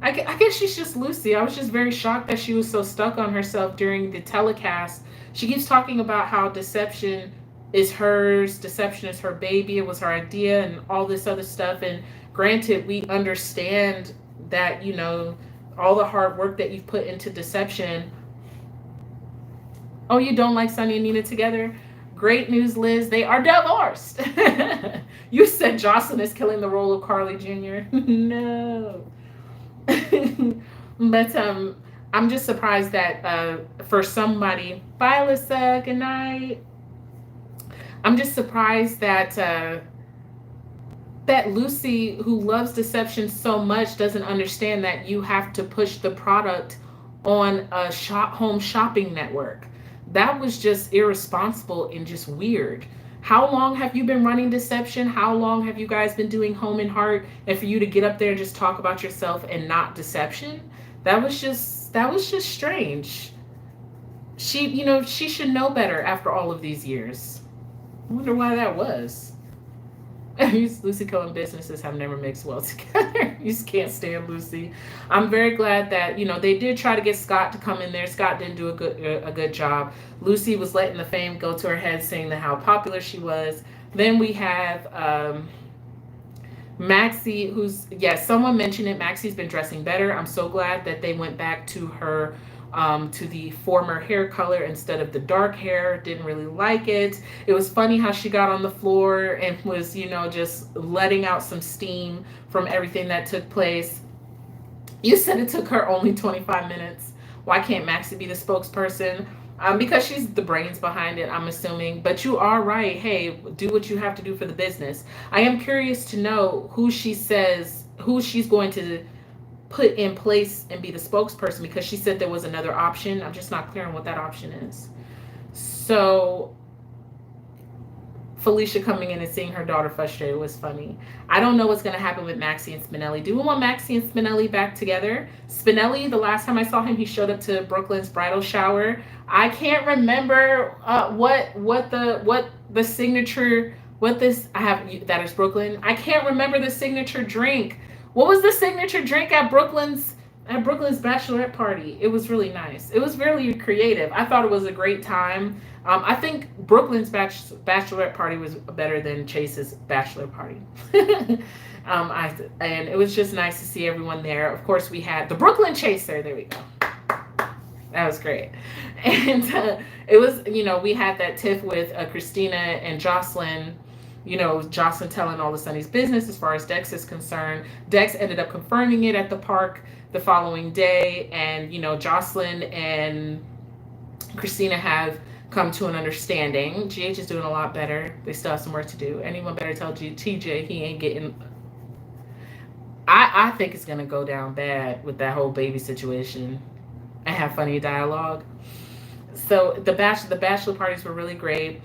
Speaker 1: I guess she's just Lucy. I was just very shocked that she was so stuck on herself during the telecast. She keeps talking about how deception is hers, deception is her baby, it was her idea, and all this other stuff. And granted, we understand that, all the hard work that you've put into deception. Oh, you don't like Sonny and Nina together? Great news, Liz. They are divorced. You said Jocelyn is killing the role of Carly Jr. No. But I'm just surprised that for somebody... Bye, Alyssa. Good night. I'm just surprised that Lucy, who loves deception so much, doesn't understand that you have to push the product on a home shopping network. That was just irresponsible and just weird. How long have you been running deception? How long have you guys been doing Home and Heart? And for you to get up there and just talk about yourself and not deception, that was just strange. She should know better after all of these years. I wonder why that was. Lucy Cohen businesses have never mixed well together. You just can't stand Lucy. I'm very glad that they did try to get Scott to come in there. Scott didn't do a good job. Lucy was letting the fame go to her head, saying that how popular she was. Then we have Maxie, who's someone mentioned it. Maxie's been dressing better. I'm so glad that they went back to her to the former hair color instead of the dark hair. Didn't really like it. It was funny how she got on the floor and was, just letting out some steam from everything that took place. You said it took her only 25 minutes. Why can't Maxie be the spokesperson? Because she's the brains behind it, I'm assuming. But you are right. Hey, do what you have to do for the business. I am curious to know who she's going to put in place and be the spokesperson, because she said there was another option. I'm just not clear on what that option is. So Felicia coming in and seeing her daughter frustrated was funny. I don't know what's going to happen with Maxie and Spinelli. Do we want Maxie and Spinelli back together? Spinelli, the last time I saw him, he showed up to Brooklyn's bridal shower. I can't remember what the signature, what this I have that is Brooklyn. I can't remember the signature drink. What was the signature drink at Brooklyn's bachelorette party? It was really nice. It was really creative. I thought it was a great time. I think Brooklyn's bachelorette party was better than Chase's bachelor party. And it was just nice to see everyone there. Of course, we had the Brooklyn Chaser. There we go. That was great. And it was, we had that tiff with Christina and Jocelyn. Jocelyn telling all the Sonny's business as far as Dex is concerned. Dex ended up confirming it at the park the following day. And, Jocelyn and Christina have come to an understanding. GH is doing a lot better. They still have some work to do. Anyone better tell TJ he ain't getting... I think it's going to go down bad with that whole baby situation. And have funny dialogue. So the bachelor parties were really great.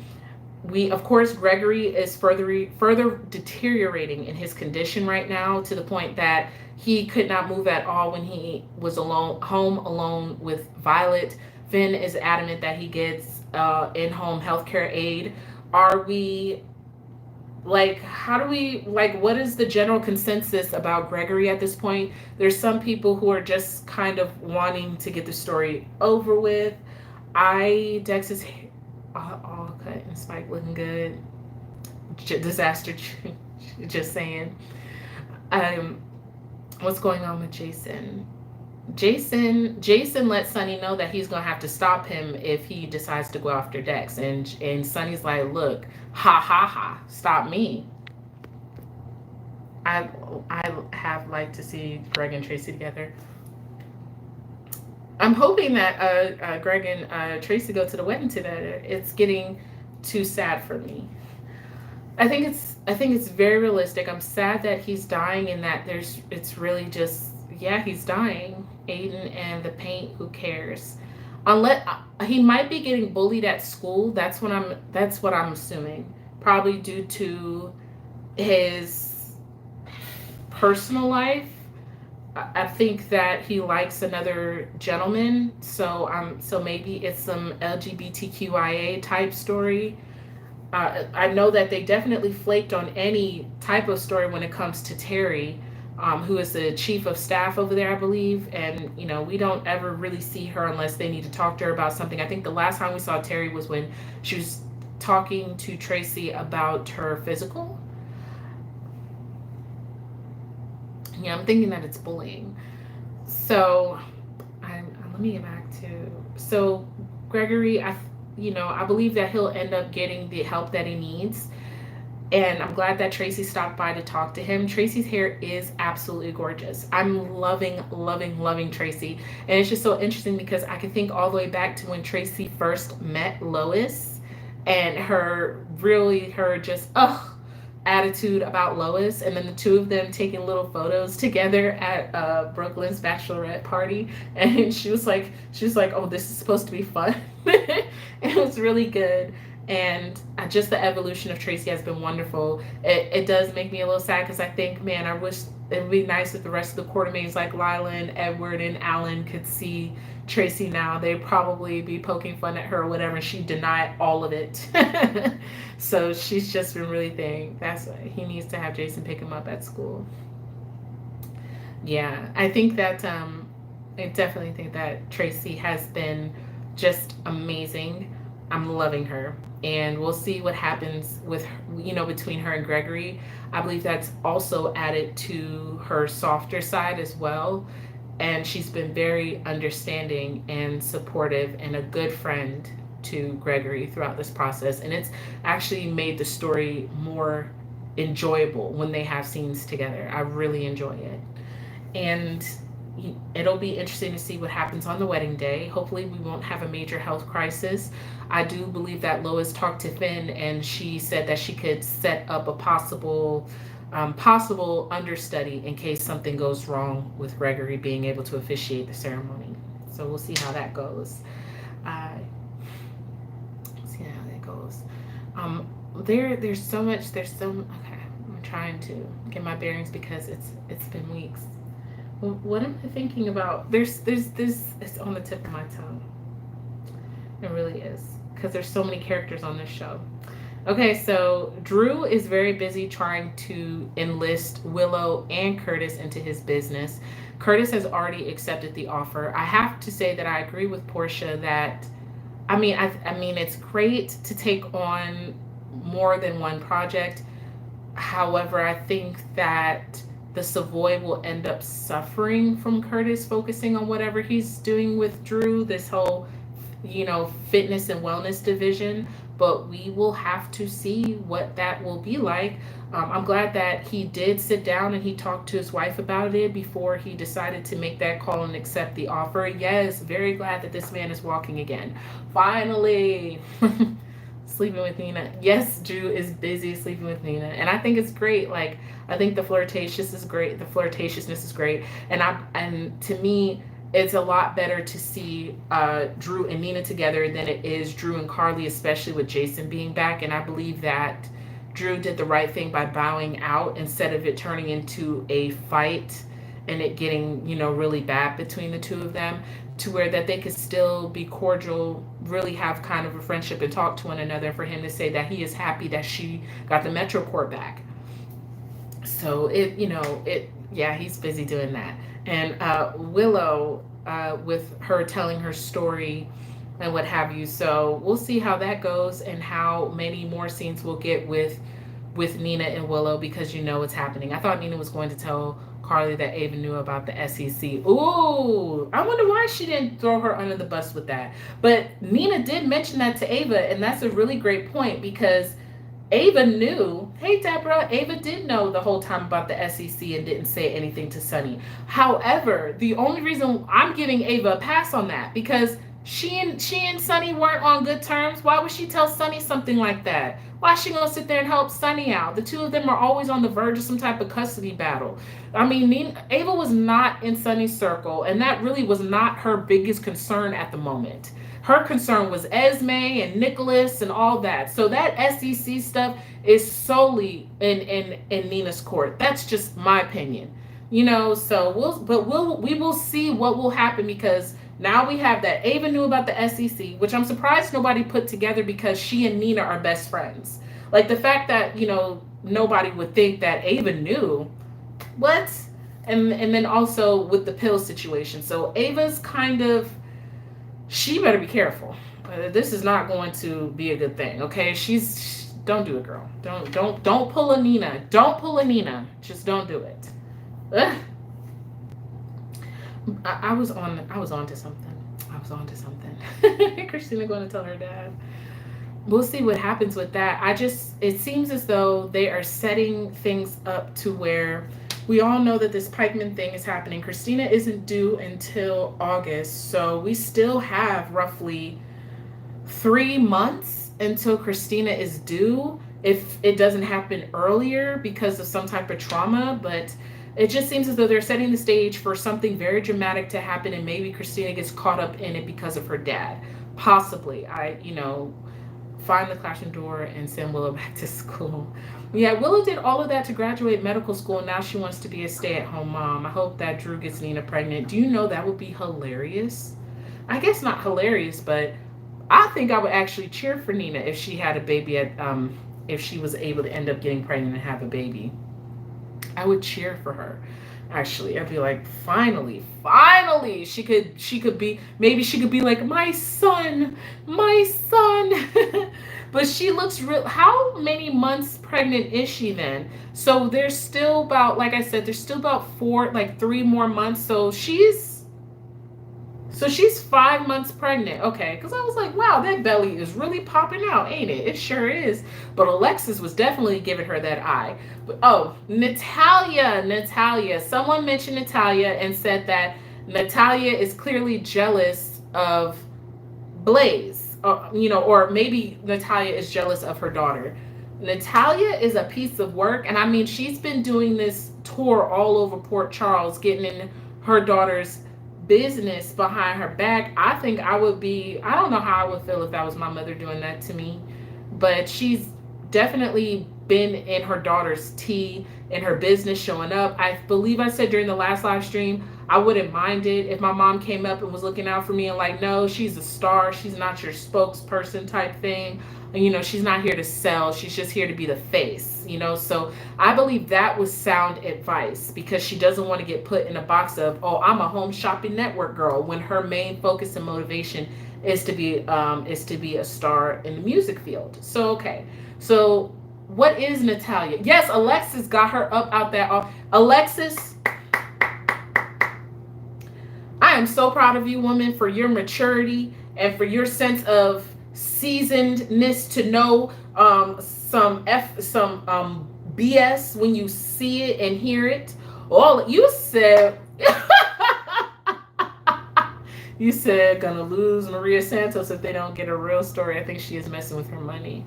Speaker 1: Of course, Gregory is further deteriorating in his condition right now, to the point that he could not move at all when he was home alone with Violet. Finn is adamant that he gets in-home healthcare aid. Are we what is the general consensus about Gregory at this point? There's some people who are just kind of wanting to get the story over with. Dex is all cut and Spike looking good. Disaster, just saying. What's going on with Jason? Jason lets Sonny know that he's gonna have to stop him if he decides to go after Dex, and Sonny's like, look, ha, stop me. I have liked to see Greg and Tracy together. I'm hoping that Greg and Tracy go to the wedding together. It's getting too sad for me. I think it's very realistic. I'm sad that he's dying, and that it's really just, he's dying. Aiden and the paint, who cares? Unless he might be getting bullied at school. That's what I'm assuming. Probably due to his personal life. I think that he likes another gentleman, so maybe it's some LGBTQIA type story. I know that they definitely flaked on any type of story when it comes to Terry, who is the chief of staff over there, I believe. And, we don't ever really see her unless they need to talk to her about something. I think the last time we saw Terry was when she was talking to Tracy about her physical. Yeah, I'm thinking that it's bullying. So, let me get back to... So, Gregory, I believe that he'll end up getting the help that he needs. And I'm glad that Tracy stopped by to talk to him. Tracy's hair is absolutely gorgeous. I'm loving, loving, loving Tracy. And it's just so interesting because I can think all the way back to when Tracy first met Lois, and her attitude about Lois, and then the two of them taking little photos together at Brooklyn's bachelorette party. And she was like, oh, this is supposed to be fun. It was really good. And just the evolution of Tracy has been wonderful. It does make me a little sad because I think, man, I wish it would be nice if the rest of the quartermates like Lila and Edward and Alan could see Tracy now. They'd probably be poking fun at her or whatever, and she denied all of it. So she's just been really thinking that's he needs to have Jason pick him up at school. Yeah, I think that I definitely think that Tracy has been just amazing. I'm loving her, and we'll see what happens with between her and Gregory. I believe that's also added to her softer side as well, and she's been very understanding and supportive and a good friend to Gregory throughout this process, and it's actually made the story more enjoyable when they have scenes together. I really enjoy it. And it'll be interesting to see what happens on the wedding day. Hopefully, we won't have a major health crisis. I do believe that Lois talked to Finn, and she said that she could set up a possible understudy in case something goes wrong with Gregory being able to officiate the ceremony. So we'll see how that goes. Uh, see how that goes. There's so much. Okay. I'm trying to get my bearings because it's been weeks. What am I thinking about? There's this. It's on the tip of my tongue. It really is because there's so many characters on this show. Okay, so Drew is very busy trying to enlist Willow and Curtis into his business. Curtis has already accepted the offer. I have to say that I agree with Portia that I mean it's great to take on more than one project. However, I think that the Savoy will end up suffering from Curtis focusing on whatever he's doing with Drew, this whole, fitness and wellness division. But we will have to see what that will be like. I'm glad that he did sit down and he talked to his wife about it before he decided to make that call and accept the offer. Yes, very glad that this man is walking again. Finally. Sleeping with Nina. Yes, Drew is busy sleeping with Nina, and I think it's great. Like, I think the flirtatiousness is great. And to me, it's a lot better to see Drew and Nina together than it is Drew and Carly, especially with Jason being back. And I believe that Drew did the right thing by bowing out instead of it turning into a fight and it getting really bad between the two of them, to where that they could still be cordial, really have kind of a friendship and talk to one another, for him to say that he is happy that she got the Metro Court back. So yeah, he's busy doing that. And Willow, with her telling her story and what have you. So we'll see how that goes and how many more scenes we'll get with Nina and Willow, because what's happening. I thought Nina was going to tell Carly that Ava knew about the SEC. Ooh, I wonder why she didn't throw her under the bus with that. But Nina did mention that to Ava, and that's a really great point, because Ava knew. Hey, Deborah, Ava did know the whole time about the SEC and didn't say anything to Sonny. However, the only reason I'm giving Ava a pass on that, because she and Sonny weren't on good terms. Why would she tell Sonny something like that? Why is she gonna sit there and help Sonny out? The two of them are always on the verge of some type of custody battle. I mean, Ava was not in Sonny's circle, and that really was not her biggest concern at the moment. Her concern was Esme and Nicholas and all that. So that SEC stuff is solely in Nina's court. That's just my opinion. So we will see what will happen, because now we have that Ava knew about the SEC, which I'm surprised nobody put together, because she and Nina are best friends. Like, the fact that, nobody would think that Ava knew. What? And then also with the pill situation. So Ava's kind of, she better be careful. This is not going to be a good thing, okay? Don't do it, girl. Don't pull a Nina. Don't pull a Nina. Just don't do it. Ugh. I was on to something. Christina going to tell her dad. We'll see what happens with that. It seems as though they are setting things up to where we all know that this Pikeman thing is happening. Christina isn't due until August, so we still have roughly 3 months until Christina is due, if it doesn't happen earlier because of some type of trauma. But it just seems as though they're setting the stage for something very dramatic to happen, and maybe Christina gets caught up in it because of her dad. Possibly. find the classroom door and send Willow back to school. Yeah, Willow did all of that to graduate medical school, and now she wants to be a stay-at-home mom. I hope that Drew gets Nina pregnant. Do you know that would be hilarious? I guess not hilarious, but I think I would actually cheer for Nina if she had a baby if she was able to end up getting pregnant and have a baby. I would cheer for her. Actually, I'd be like, finally, she could be, maybe she could be like, my son. But she looks real. How many months pregnant is she then? So there's still about, like I said, there's still about 3 more months. So she's 5 months pregnant. Okay, because I was like, wow, that belly is really popping out, ain't it? It sure is. But Alexis was definitely giving her that eye. But oh, Natalia. Someone mentioned Natalia and said that Natalia is clearly jealous of Blaze. Or maybe Natalia is jealous of her daughter. Natalia is a piece of work, and I mean, she's been doing this tour all over Port Charles, getting in her daughter's business behind her back. I think I don't know how I would feel if that was my mother doing that to me, but she's definitely been in her daughter's tea, in her business, showing up. I believe I said during the last live stream, I wouldn't mind it if my mom came up and was looking out for me and like, no, she's a star, she's not your spokesperson type thing. She's not here to sell, she's just here to be the face, so I believe that was sound advice, because she doesn't want to get put in a box of, oh, I'm a home shopping network girl, when her main focus and motivation is to be a star in the music field. So okay, so what is Natalia? Yes, Alexis got her up out there. Alexis, I am so proud of you, woman, for your maturity and for your sense of seasonedness to know some BS when you see it and hear it. All you said, you said gonna lose Maria Santos if they don't get a real story. I think she is messing with her money.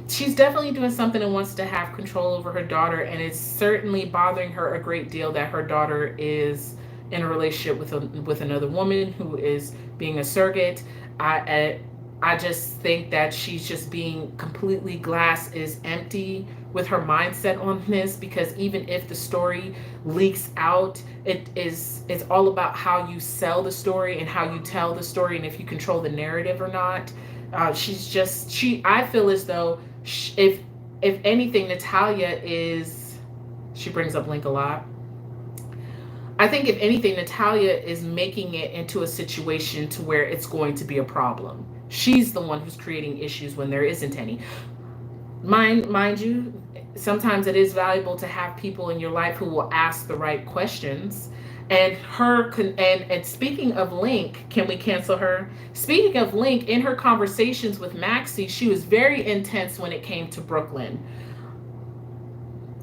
Speaker 1: She's definitely doing something and wants to have control over her daughter, and it's certainly bothering her a great deal that her daughter is in a relationship with another woman who is being a surrogate. I just think that she's just being completely glass is empty with her mindset on this, because even if the story leaks out, it's all about how you sell the story and how you tell the story, and if you control the narrative or not. I feel as though if anything, Natalia she brings up Link a lot. I think if anything, Natalia is making it into a situation to where it's going to be a problem. She's the one who's creating issues when there isn't any. Mind you, sometimes it is valuable to have people in your life who will ask the right questions. And speaking of Link, can we cancel her? Speaking of Link, in her conversations with Maxie, she was very intense when it came to Brooklyn.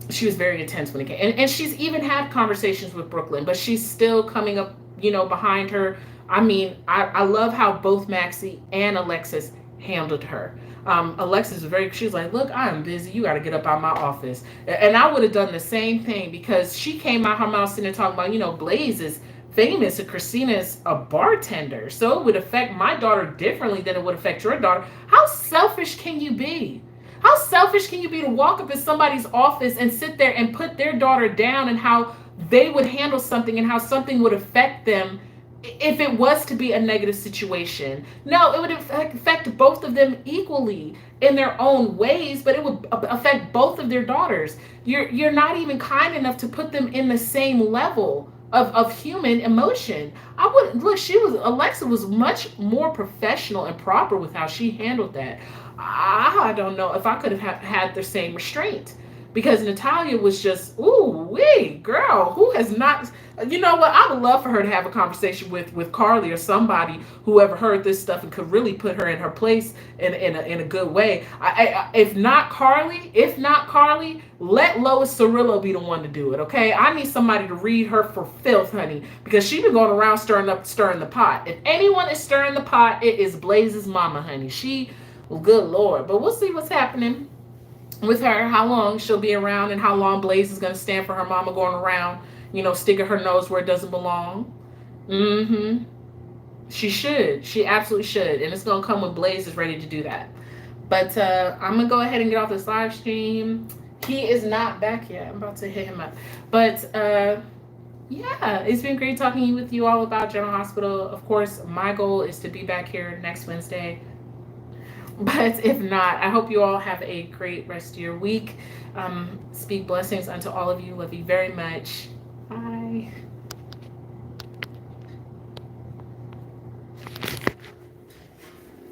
Speaker 1: She was very intense when it came, and she's even had conversations with Brooklyn, but she's still coming up, behind her. I mean, I love how both Maxie and Alexis handled her. Alexis was she's like, look, I'm busy. You got to get up out of my office. And I would have done the same thing, because she came out her mouth sitting and talking about, Blaze is famous and Christina's a bartender. So it would affect my daughter differently than it would affect your daughter. How selfish can you be? How selfish can you be to walk up in somebody's office and sit there and put their daughter down, and how they would handle something and how something would affect them if it was to be a negative situation? No, it would affect both of them equally in their own ways, but it would affect both of their daughters. You're not even kind enough to put them in the same level of human emotion. Alexa was much more professional and proper with how she handled that. I don't know if I could have had the same restraint, because Natalia was just, ooh, wee, girl, who has not, you know what? I would love for her to have a conversation with Carly or somebody who ever heard this stuff and could really put her in her place in a good way. If not Carly, let Lois Cirillo be the one to do it, okay? I need somebody to read her for filth, honey, because she's been going around stirring the pot. If anyone is stirring the pot, it is Blaze's mama, honey. Well, good Lord. But we'll see what's happening with her, how long she'll be around, and how long Blaze is going to stand for her mama going around, sticking her nose where it doesn't belong. She should. She absolutely should. And it's going to come when Blaze is ready to do that. But I'm gonna go ahead and get off this live stream. He is not back yet. I'm about to hit him up. But yeah, it's been great talking with you all about General Hospital. Of course, my goal is to be back here next Wednesday. But if not, I hope you all have a great rest of your week. Speak blessings unto all of you. Love you very much. Bye.